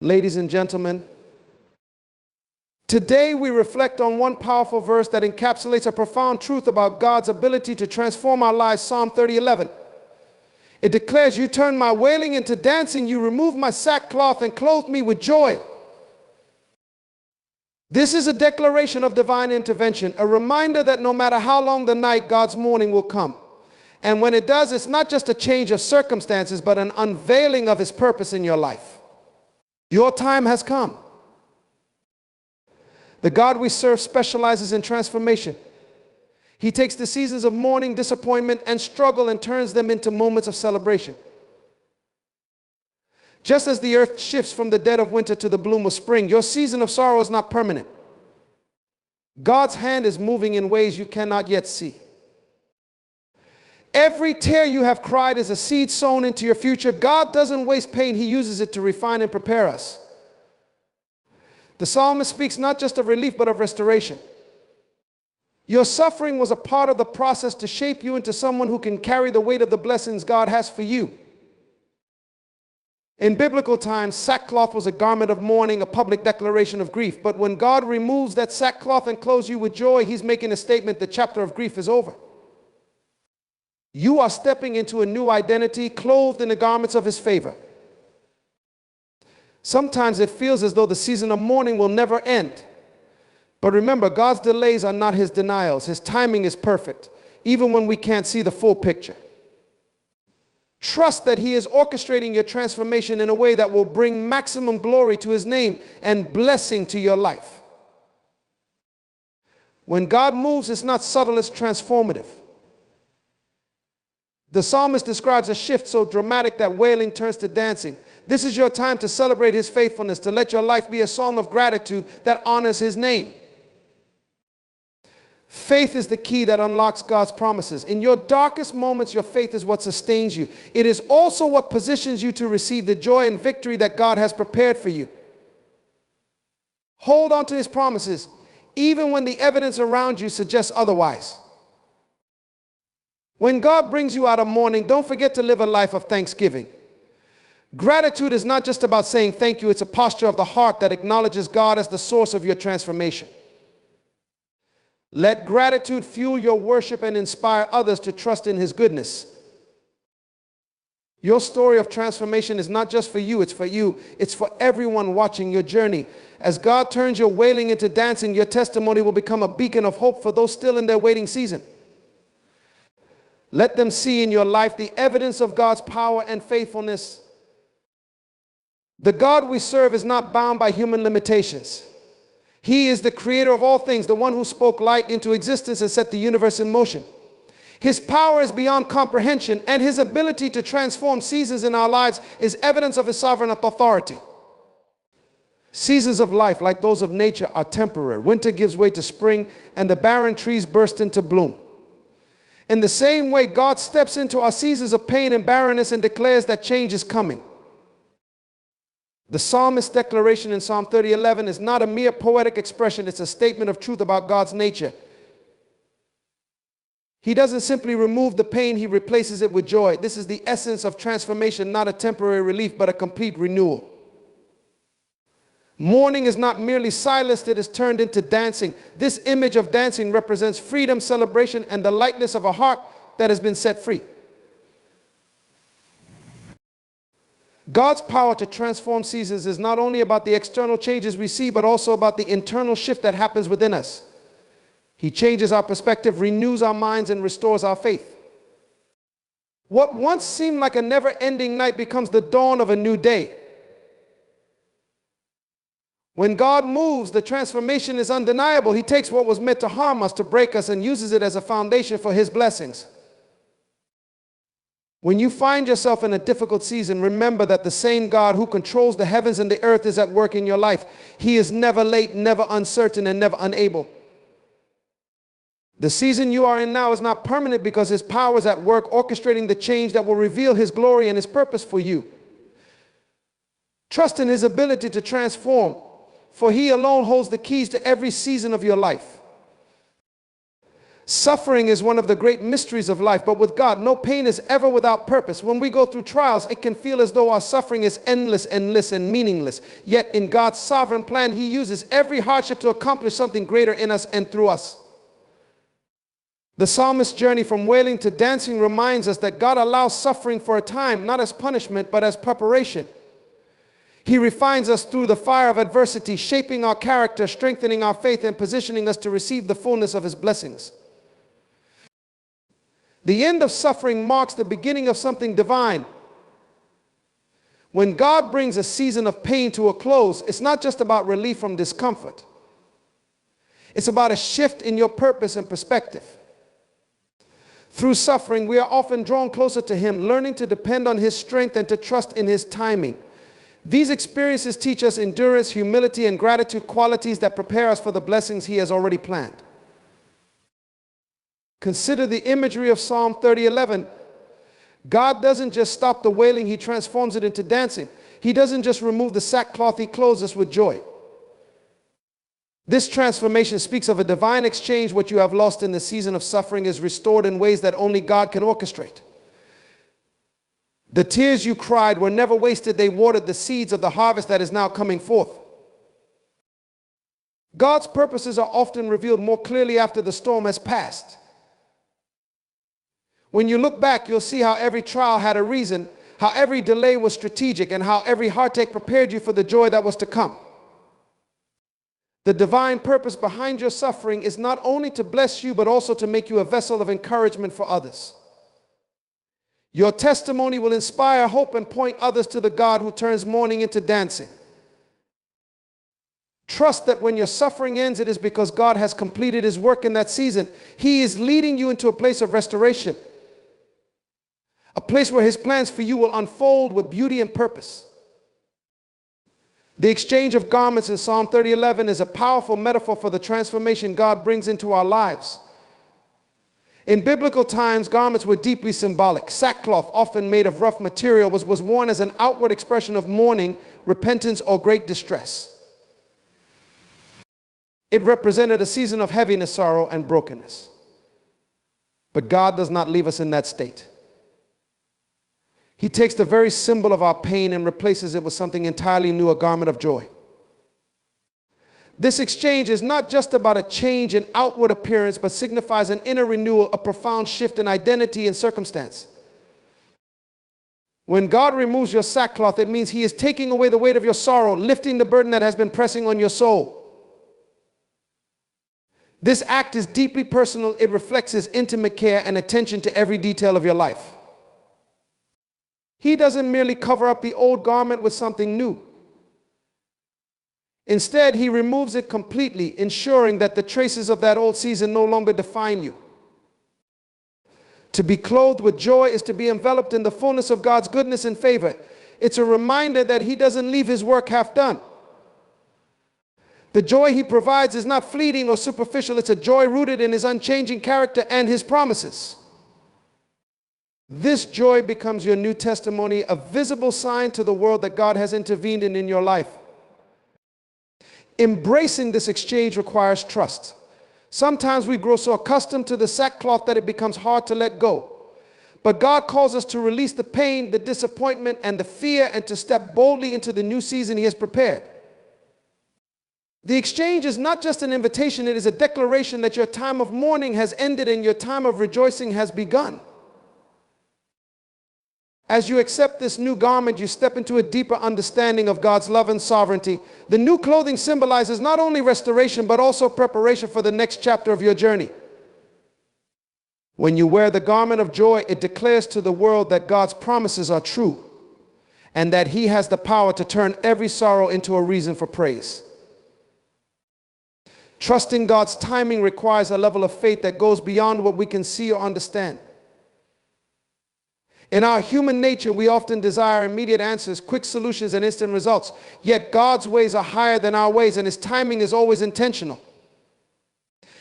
Ladies and gentlemen, today we reflect on one powerful verse that encapsulates a profound truth about God's ability to transform our lives, Psalm 30:11. It declares, "You turn my wailing into dancing, you remove my sackcloth and clothe me with joy." This is a declaration of divine intervention, a reminder that no matter how long the night, God's morning will come. And when it does, it's not just a change of circumstances, but an unveiling of his purpose in your life. Your time has come. The God we serve specializes in transformation. He takes the seasons of mourning, disappointment, and struggle and turns them into moments of celebration. Just as the earth shifts from the dead of winter to the bloom of spring, your season of sorrow is not permanent. God's hand is moving in ways you cannot yet see. Every tear you have cried is a seed sown into your future. God doesn't waste pain. He uses it to refine and prepare us. The psalmist speaks not just of relief, but of restoration. Your suffering was a part of the process to shape you into someone who can carry the weight of the blessings God has for you. In biblical times, sackcloth was a garment of mourning, a public declaration of grief. But when God removes that sackcloth and clothes you with joy, he's making a statement: the chapter of grief is over. You are stepping into a new identity, clothed in the garments of his favor. Sometimes it feels as though the season of mourning will never end. But remember, God's delays are not his denials. His timing is perfect, even when we can't see the full picture. Trust that he is orchestrating your transformation in a way that will bring maximum glory to his name and blessing to your life. When God moves, it's not subtle, it's transformative. The psalmist describes a shift so dramatic that wailing turns to dancing. This is your time to celebrate his faithfulness, to let your life be a song of gratitude that honors his name. Faith is the key that unlocks God's promises. In your darkest moments, your faith is what sustains you. It is also what positions you to receive the joy and victory that God has prepared for you. Hold on to his promises, even when the evidence around you suggests otherwise. When God brings you out of mourning, don't forget to live a life of thanksgiving. Gratitude is not just about saying thank you, it's a posture of the heart that acknowledges God as the source of your transformation. Let gratitude fuel your worship and inspire others to trust in his goodness. Your story of transformation is not just for you, it's for you. It's for everyone watching your journey. As God turns your wailing into dancing, your testimony will become a beacon of hope for those still in their waiting season. Let them see in your life the evidence of God's power and faithfulness. The God we serve is not bound by human limitations. He is the creator of all things, the one who spoke light into existence and set the universe in motion. His power is beyond comprehension, and his ability to transform seasons in our lives is evidence of his sovereign authority. Seasons of life, like those of nature, are temporary. Winter gives way to spring, and the barren trees burst into bloom. In the same way, God steps into our seasons of pain and barrenness and declares that change is coming. The psalmist's declaration in Psalm 30:11 is not a mere poetic expression, it's a statement of truth about God's nature. He doesn't simply remove the pain, he replaces it with joy. This is the essence of transformation, not a temporary relief, but a complete renewal. Mourning is not merely silenced, it is turned into dancing. This image of dancing represents freedom, celebration, and the lightness of a heart that has been set free. God's power to transform seasons is not only about the external changes we see, but also about the internal shift that happens within us. He changes our perspective, renews our minds, and restores our faith. What once seemed like a never-ending night becomes the dawn of a new day. When God moves, the transformation is undeniable. He takes what was meant to harm us, to break us, and uses it as a foundation for his blessings. When you find yourself in a difficult season, remember that the same God who controls the heavens and the earth is at work in your life. He is never late, never uncertain, and never unable. The season you are in now is not permanent because his power is at work orchestrating the change that will reveal his glory and his purpose for you. Trust in his ability to transform, for he alone holds the keys to every season of your life. Suffering is one of the great mysteries of life, but with God, no pain is ever without purpose. When we go through trials, it can feel as though our suffering is endless and meaningless. Yet in God's sovereign plan, He uses every hardship to accomplish something greater in us and through us. The psalmist's journey from wailing to dancing reminds us that God allows suffering for a time, not as punishment, but as preparation. He refines us through the fire of adversity, shaping our character, strengthening our faith, and positioning us to receive the fullness of His blessings. The end of suffering marks the beginning of something divine. When God brings a season of pain to a close, it's not just about relief from discomfort. It's about a shift in your purpose and perspective. Through suffering, we are often drawn closer to Him, learning to depend on His strength and to trust in His timing. These experiences teach us endurance, humility, and gratitude, qualities that prepare us for the blessings He has already planned. Consider the imagery of Psalm 30:11. God doesn't just stop the wailing, He transforms it into dancing. He doesn't just remove the sackcloth, He clothes us with joy. This transformation speaks of a divine exchange. What you have lost in the season of suffering is restored in ways that only God can orchestrate. The tears you cried were never wasted. They watered the seeds of the harvest that is now coming forth. God's purposes are often revealed more clearly after the storm has passed. When you look back, you'll see how every trial had a reason, how every delay was strategic, and how every heartache prepared you for the joy that was to come. The divine purpose behind your suffering is not only to bless you, but also to make you a vessel of encouragement for others. Your testimony will inspire hope and point others to the God who turns mourning into dancing. Trust that when your suffering ends, it is because God has completed His work in that season. He is leading you into a place of restoration, a place where His plans for you will unfold with beauty and purpose. The exchange of garments in Psalm 30:11 is a powerful metaphor for the transformation God brings into our lives. In biblical times, garments were deeply symbolic. Sackcloth, often made of rough material, was worn as an outward expression of mourning, repentance, or great distress. It represented a season of heaviness, sorrow, and brokenness. But God does not leave us in that state. He takes the very symbol of our pain and replaces it with something entirely new, a garment of joy. This exchange is not just about a change in outward appearance, but signifies an inner renewal, a profound shift in identity and circumstance. When God removes your sackcloth, it means He is taking away the weight of your sorrow, lifting the burden that has been pressing on your soul. This act is deeply personal. It reflects His intimate care and attention to every detail of your life. He doesn't merely cover up the old garment with something new. Instead, He removes it completely, ensuring that the traces of that old season no longer define you. To be clothed with joy is to be enveloped in the fullness of God's goodness and favor. It's a reminder that He doesn't leave His work half done. The joy He provides is not fleeting or superficial. It's a joy rooted in His unchanging character and His promises. This joy becomes your new testimony, a visible sign to the world that God has intervened in your life. Embracing this exchange requires trust. Sometimes we grow so accustomed to the sackcloth that it becomes hard to let go. But God calls us to release the pain, the disappointment, and the fear, and to step boldly into the new season He has prepared. The exchange is not just an invitation, it is a declaration that your time of mourning has ended and your time of rejoicing has begun. As you accept this new garment, you step into a deeper understanding of God's love and sovereignty. The new clothing symbolizes not only restoration, but also preparation for the next chapter of your journey. When you wear the garment of joy, it declares to the world that God's promises are true and that He has the power to turn every sorrow into a reason for praise. Trusting God's timing requires a level of faith that goes beyond what we can see or understand. In our human nature, we often desire immediate answers, quick solutions, and instant results. Yet God's ways are higher than our ways, and His timing is always intentional.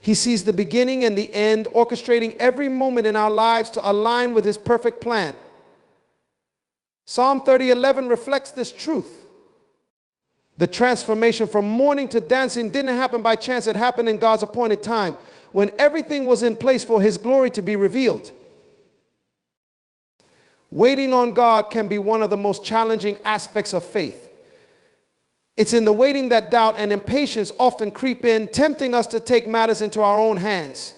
He sees the beginning and the end, orchestrating every moment in our lives to align with His perfect plan. Psalm 30:11 reflects this truth. The transformation from mourning to dancing didn't happen by chance. It happened in God's appointed time, when everything was in place for his glory to be revealed. Waiting on God can be one of the most challenging aspects of faith. It's in the waiting that doubt and impatience often creep in, tempting us to take matters into our own hands.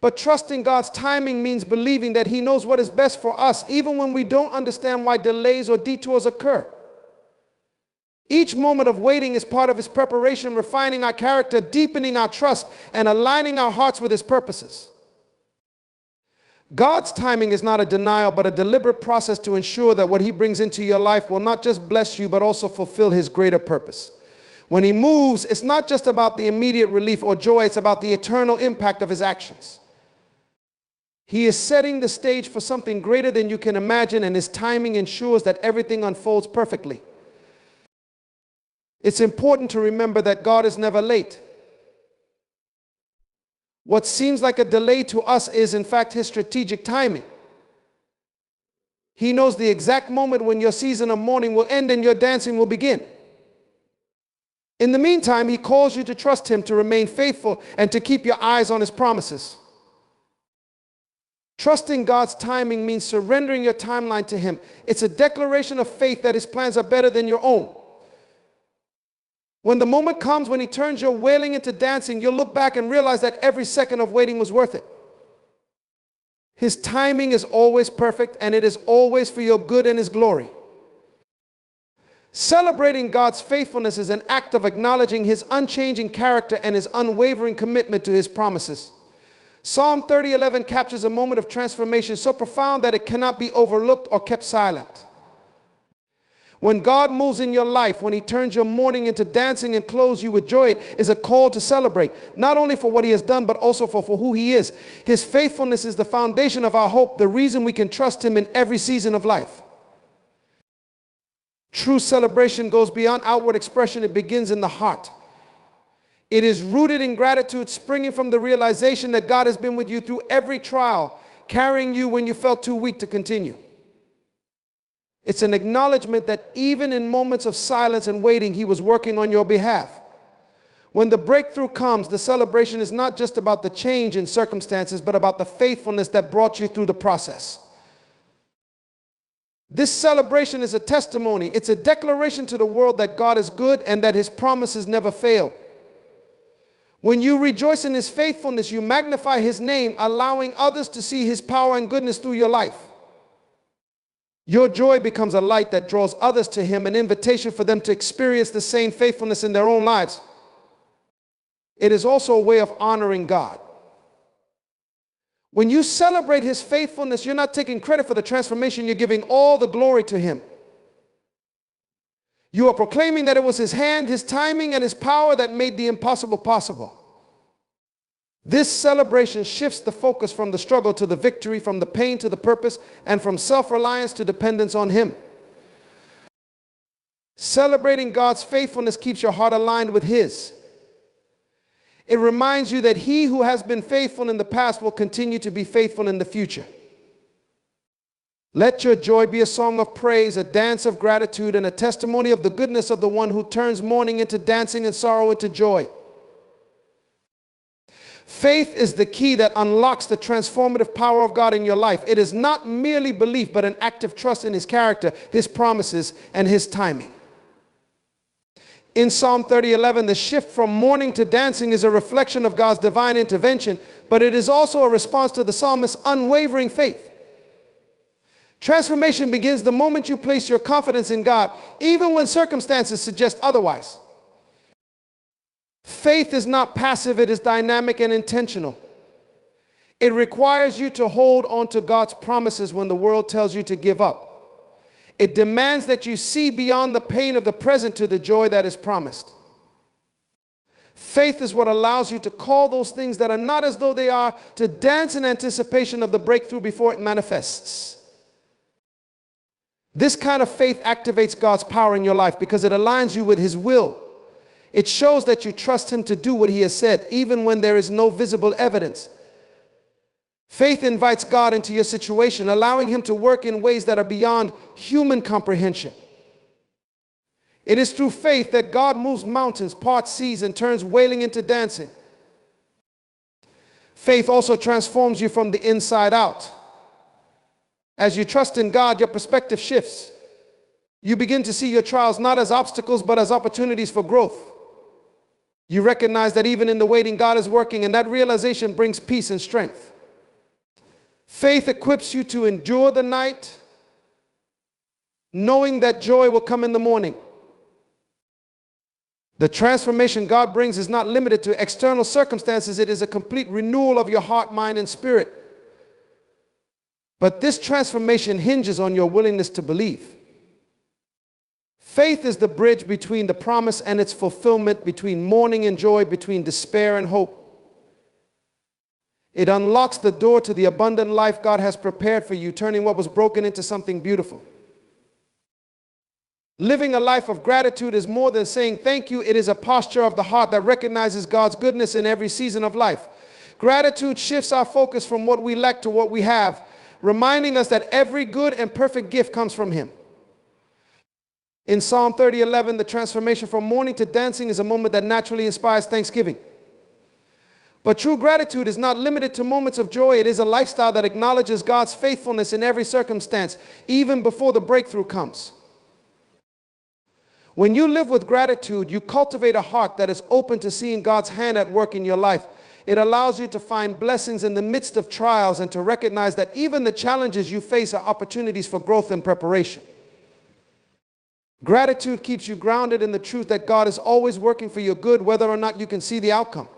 But trusting God's timing means believing that he knows what is best for us, even when we don't understand why delays or detours occur. Each moment of waiting is part of his preparation, refining our character, deepening our trust, and aligning our hearts with his purposes. God's timing is not a denial, but a deliberate process to ensure that what he brings into your life will not just bless you, but also fulfill his greater purpose. When he moves, it's not just about the immediate relief or joy, it's about the eternal impact of his actions. He is setting the stage for something greater than you can imagine, and his timing ensures that everything unfolds perfectly. It's important to remember that God is never late. What seems like a delay to us is, in fact, his strategic timing. He knows the exact moment when your season of mourning will end and your dancing will begin. In the meantime, he calls you to trust him, to remain faithful, and to keep your eyes on his promises. Trusting God's timing means surrendering your timeline to him. It's a declaration of faith that his plans are better than your own. When the moment comes when he turns your wailing into dancing, you'll look back and realize that every second of waiting was worth it. His timing is always perfect, and it is always for your good and his glory. Celebrating God's faithfulness is an act of acknowledging his unchanging character and his unwavering commitment to his promises. Psalm 30:11 captures a moment of transformation so profound that it cannot be overlooked or kept silent. When God moves in your life, when he turns your mourning into dancing and clothes you with joy, it is a call to celebrate, not only for what he has done, but also for who he is. His faithfulness is the foundation of our hope, the reason we can trust him in every season of life. True celebration goes beyond outward expression. It begins in the heart. It is rooted in gratitude, springing from the realization that God has been with you through every trial, carrying you when you felt too weak to continue. It's an acknowledgement that even in moments of silence and waiting, he was working on your behalf. When the breakthrough comes, the celebration is not just about the change in circumstances, but about the faithfulness that brought you through the process. This celebration is a testimony. It's a declaration to the world that God is good and that his promises never fail. When you rejoice in his faithfulness, you magnify his name, allowing others to see his power and goodness through your life. Your joy becomes a light that draws others to him, an invitation for them to experience the same faithfulness in their own lives. It is also a way of honoring God. When you celebrate his faithfulness, you're not taking credit for the transformation, you're giving all the glory to him. You are proclaiming that it was his hand, his timing, and his power that made the impossible possible. This celebration shifts the focus from the struggle to the victory, from the pain to the purpose, and from self-reliance to dependence on him. Celebrating God's faithfulness keeps your heart aligned with his. It reminds you that he who has been faithful in the past will continue to be faithful in the future. Let your joy be a song of praise, a dance of gratitude, and a testimony of the goodness of the one who turns mourning into dancing and sorrow into joy. Faith is the key that unlocks the transformative power of God in your life. It is not merely belief, but an active trust in his character, his promises, and his timing. In Psalm 30:11, the shift from mourning to dancing is a reflection of God's divine intervention, but it is also a response to the psalmist's unwavering faith. Transformation begins the moment you place your confidence in God, even when circumstances suggest otherwise. Faith is not passive, it is dynamic and intentional. It requires you to hold on to God's promises when the world tells you to give up. It demands that you see beyond the pain of the present to the joy that is promised. Faith is what allows you to call those things that are not as though they are, to dance in anticipation of the breakthrough before it manifests. This kind of faith activates God's power in your life because it aligns you with his will. It shows that you trust him to do what he has said, even when there is no visible evidence. Faith invites God into your situation, allowing him to work in ways that are beyond human comprehension. It is through faith that God moves mountains, parts seas, and turns wailing into dancing. Faith also transforms you from the inside out. As you trust in God, your perspective shifts. You begin to see your trials not as obstacles, but as opportunities for growth. You recognize that even in the waiting, God is working, and that realization brings peace and strength. Faith equips you to endure the night, knowing that joy will come in the morning. The transformation God brings is not limited to external circumstances. It is a complete renewal of your heart, mind, and spirit. But this transformation hinges on your willingness to believe. Faith is the bridge between the promise and its fulfillment, between mourning and joy, between despair and hope. It unlocks the door to the abundant life God has prepared for you, turning what was broken into something beautiful. Living a life of gratitude is more than saying thank you. It is a posture of the heart that recognizes God's goodness in every season of life. Gratitude shifts our focus from what we lack to what we have, reminding us that every good and perfect gift comes from Him. In Psalm 30:11, the transformation from mourning to dancing is a moment that naturally inspires thanksgiving. But true gratitude is not limited to moments of joy. It is a lifestyle that acknowledges God's faithfulness in every circumstance, even before the breakthrough comes. When you live with gratitude, you cultivate a heart that is open to seeing God's hand at work in your life. It allows you to find blessings in the midst of trials and to recognize that even the challenges you face are opportunities for growth and preparation. Gratitude keeps you grounded in the truth that God is always working for your good, whether or not you can see the outcome.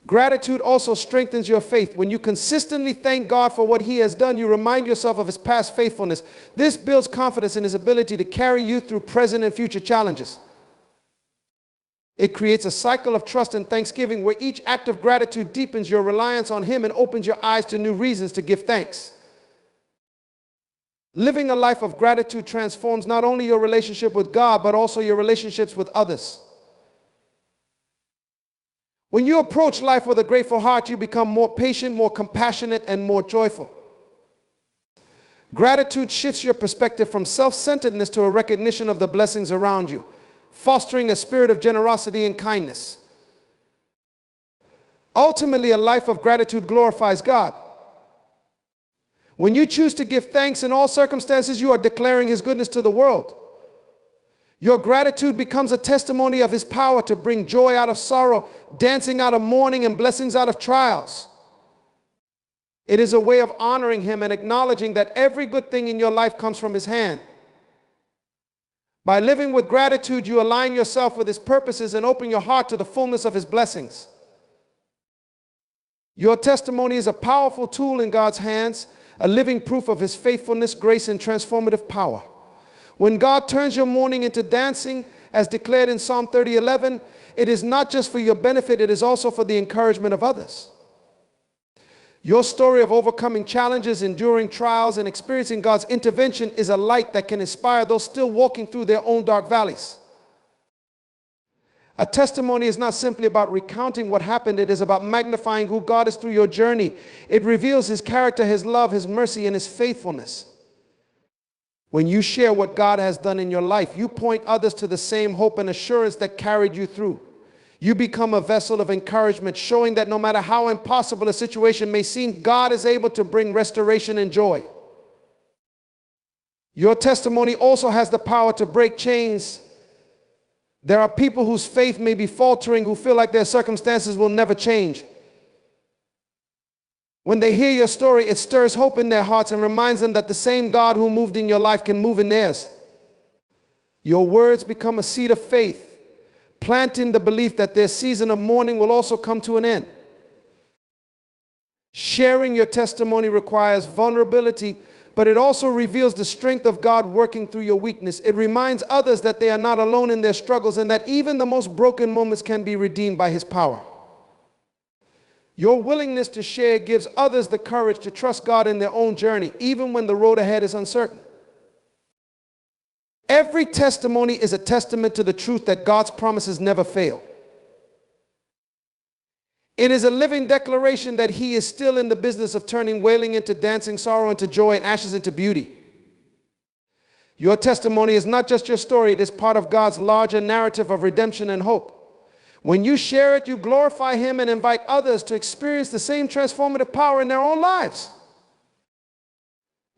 Gratitude also strengthens your faith. When you consistently thank God for what He has done, you remind yourself of His past faithfulness. This builds confidence in His ability to carry you through present and future challenges. It creates a cycle of trust and thanksgiving where each act of gratitude deepens your reliance on Him and opens your eyes to new reasons to give thanks. Living a life of gratitude transforms not only your relationship with God, but also your relationships with others. When you approach life with a grateful heart, you become more patient, more compassionate, and more joyful. Gratitude shifts your perspective from self-centeredness to a recognition of the blessings around you, fostering a spirit of generosity and kindness. Ultimately, a life of gratitude glorifies God. When you choose to give thanks in all circumstances, you are declaring His goodness to the world. Your gratitude becomes a testimony of His power to bring joy out of sorrow, dancing out of mourning, and blessings out of trials. It is a way of honoring Him and acknowledging that every good thing in your life comes from His hand. By living with gratitude, you align yourself with His purposes and open your heart to the fullness of His blessings. Your testimony is a powerful tool in God's hands, a living proof of His faithfulness, grace, and transformative power. When God turns your mourning into dancing, as declared in Psalm 30:11, it is not just for your benefit, it is also for the encouragement of others. Your story of overcoming challenges, enduring trials, and experiencing God's intervention is a light that can inspire those still walking through their own dark valleys. A testimony is not simply about recounting what happened, it is about magnifying who God is through your journey. It reveals His character, His love, His mercy, and His faithfulness. When you share what God has done in your life, you point others to the same hope and assurance that carried you through. You become a vessel of encouragement, showing that no matter how impossible a situation may seem, God is able to bring restoration and joy. Your testimony also has the power to break chains. There are people whose faith may be faltering, who feel like their circumstances will never change. When they hear your story, it stirs hope in their hearts and reminds them that the same God who moved in your life can move in theirs. Your words become a seed of faith, planting the belief that their season of mourning will also come to an end. Sharing your testimony requires vulnerability, but it also reveals the strength of God working through your weakness. It reminds others that they are not alone in their struggles and that even the most broken moments can be redeemed by His power. Your willingness to share gives others the courage to trust God in their own journey, even when the road ahead is uncertain. Every testimony is a testament to the truth that God's promises never fail. It is a living declaration that He is still in the business of turning wailing into dancing, sorrow into joy, and ashes into beauty. Your testimony is not just your story, it is part of God's larger narrative of redemption and hope. When you share it, you glorify Him and invite others to experience the same transformative power in their own lives.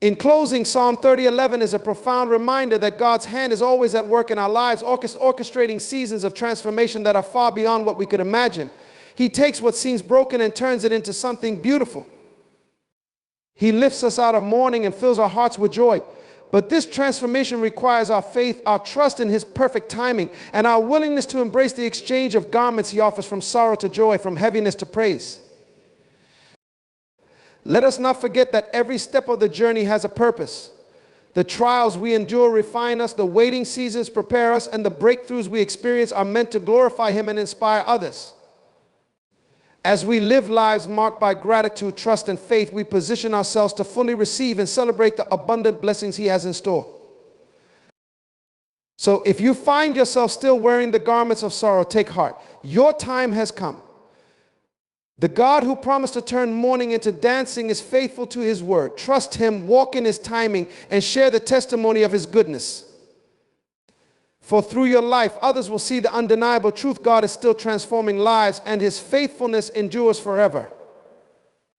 In closing, Psalm 30:11 is a profound reminder that God's hand is always at work in our lives, orchestrating seasons of transformation that are far beyond what we could imagine. He takes what seems broken and turns it into something beautiful. He lifts us out of mourning and fills our hearts with joy. But this transformation requires our faith, our trust in His perfect timing, and our willingness to embrace the exchange of garments He offers from sorrow to joy, from heaviness to praise. Let us not forget that every step of the journey has a purpose. The trials we endure refine us, the waiting seasons prepare us, and the breakthroughs we experience are meant to glorify Him and inspire others. As we live lives marked by gratitude, trust, and faith, we position ourselves to fully receive and celebrate the abundant blessings He has in store. So if you find yourself still wearing the garments of sorrow, take heart. Your time has come. The God who promised to turn mourning into dancing is faithful to His word. Trust Him, walk in His timing, and share the testimony of His goodness. For through your life, others will see the undeniable truth: God is still transforming lives, and His faithfulness endures forever.